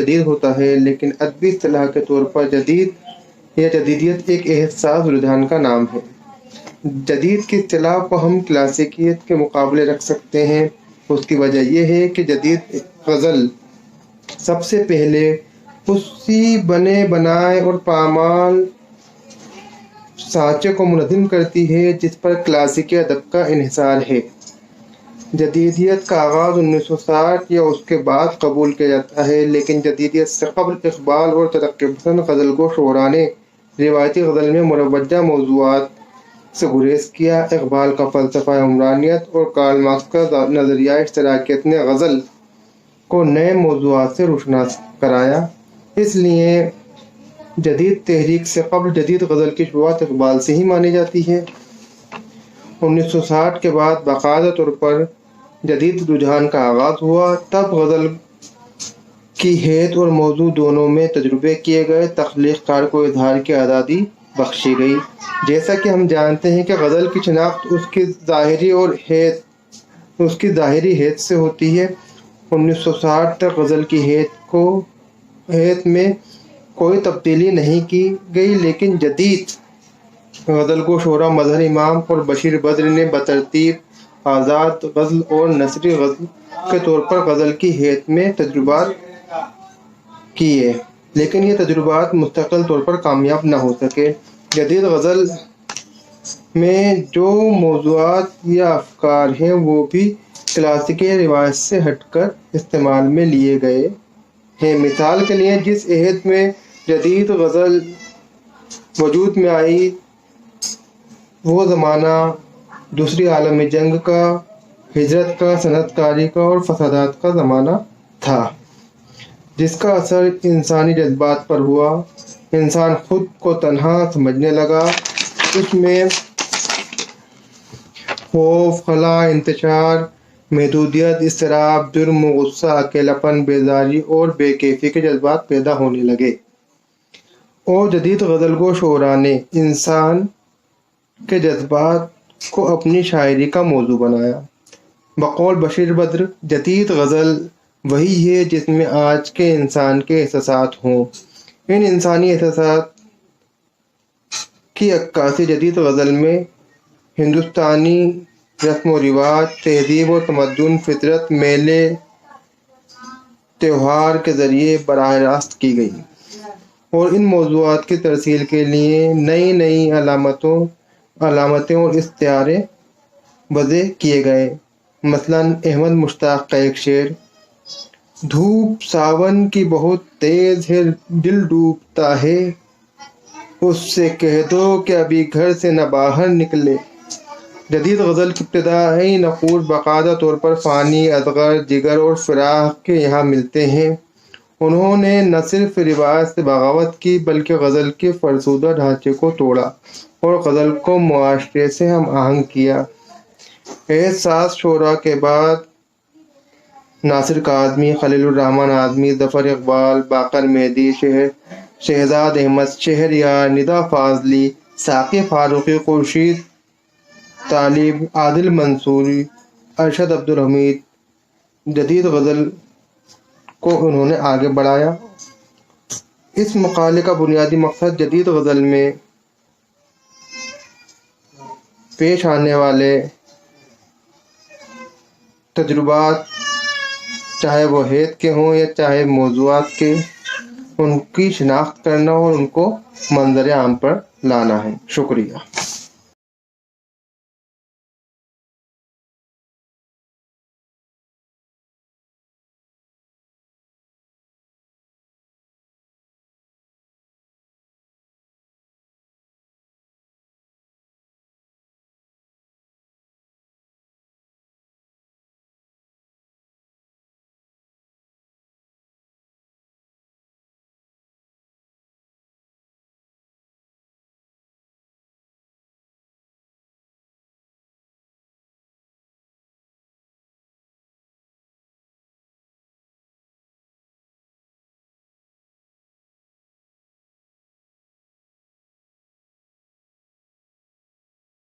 جدید ہوتا ہے، لیکن ادبی اصطلاح کے طور پر جدید یا جدیدیت ایک احساس رجحان کا نام ہے۔ جدید کی اصطلاح کو ہم کلاسیکیت کے مقابلے رکھ سکتے ہیں۔ اس کی وجہ یہ ہے کہ جدید غزل سب سے پہلے اسی بنے بنائے اور پامال سانچے کو منظم کرتی ہے جس پر کلاسیکی ادب کا انحصار ہے۔ جدیدیت کا آغاز 1960 یا اس کے بعد قبول کیا جاتا ہے، لیکن جدیدیت سے قبل اقبال اور ترقی پسند غزل گو شعراء نے روایتی غزل میں مروجہ موضوعات سے گریز کیا۔ اقبال کا فلسفہ عمرانیت اور کارل مارکس کا نظریہ اشتراکیت نے غزل کو نئے موضوعات سے روشناس کرایا۔ اس لیے جدید تحریک سے قبل جدید غزل کی شروعات اقبال سے ہی مانی جاتی ہے۔ 1960 کے بعد باقاعدہ طور پر جدید رجحان کا آغاز ہوا۔ تب غزل کی حیت اور موضوع دونوں میں تجربے کیے گئے، تخلیق کار کو اظہار کی آزادی بخشی گئی۔ جیسا کہ ہم جانتے ہیں کہ غزل کی شناخت اس کی ظاہری حیت سے ہوتی ہے۔ 1960 تک غزل کی حیت میں کوئی تبدیلی نہیں کی گئی، لیکن جدید غزل کو شعراء مظہر امام اور بشیر بدر نے بترتیب آزاد غزل اور نثری غزل کے طور پر غزل کی حیت میں تجربات کیے، لیکن یہ تجربات مستقل طور پر کامیاب نہ ہو سکے۔ جدید غزل میں جو موضوعات یا افکار ہیں وہ بھی کلاسیکی روایت سے ہٹ کر استعمال میں لیے گئے ہیں۔ مثال کے لیے جس عہد میں جدید غزل وجود میں آئی وہ زمانہ دوسری عالمی جنگ کا، ہجرت کا، صنعت کاری کا اور فسادات کا زمانہ تھا، جس کا اثر انسانی جذبات پر ہوا۔ انسان خود کو تنہا سمجھنے لگا۔ اس میں خوف، خلا، انتشار، محدودیت، اضطراب، جرم و غصہ، اکیلا پن، بیزاری اور بے کیفی کے جذبات پیدا ہونے لگے، اور جدید غزل گو شعراء نے انسان کے جذبات کو اپنی شاعری کا موضوع بنایا۔ بقول بشیر بدر، جدید غزل وہی ہے جس میں آج کے انسان کے احساسات ہوں۔ ان انسانی احساسات کی عکاسی جدید غزل میں ہندوستانی رسم و رواج، تہذیب و تمدن، فطرت، میلے تہوار کے ذریعے براہ راست کی گئی، اور ان موضوعات کی ترسیل کے لیے نئی علامتیں اور استعارے وضع کیے گئے۔ مثلاً احمد مشتاق کا ایک شعر: دھوپ ساون کی بہت تیز ہے، دل ڈوبتا ہے، اس سے کہہ دو کہ ابھی گھر سے نہ باہر نکلے۔ جدید غزل کی ابتدائی نقوش باقاعدہ طور پر فانی، اصغر، جگر اور فراق کے یہاں ملتے ہیں۔ انہوں نے نہ صرف روایت سے بغاوت کی بلکہ غزل کے فرسودہ ڈھانچے کو توڑا اور غزل کو معاشرے سے ہم آہنگ کیا۔ احساس شعراء کے بعد ناصر کاظمی، خلیل الرحمن اعظمی، ظفر اقبال، باقر مہدی، شہزاد احمد شہریار، ندا فاضلی، ساقی فاروقی، خورشید طالب، عادل منصوری، ارشد عبدالحمید، جدید غزل کو انہوں نے آگے بڑھایا۔ اس مقالے کا بنیادی مقصد جدید غزل میں پیش آنے والے تجربات، چاہے وہ حیت کے ہوں یا چاہے موضوعات کے، ان کی شناخت کرنا اور ان کو منظر عام پر لانا ہے۔ شکریہ۔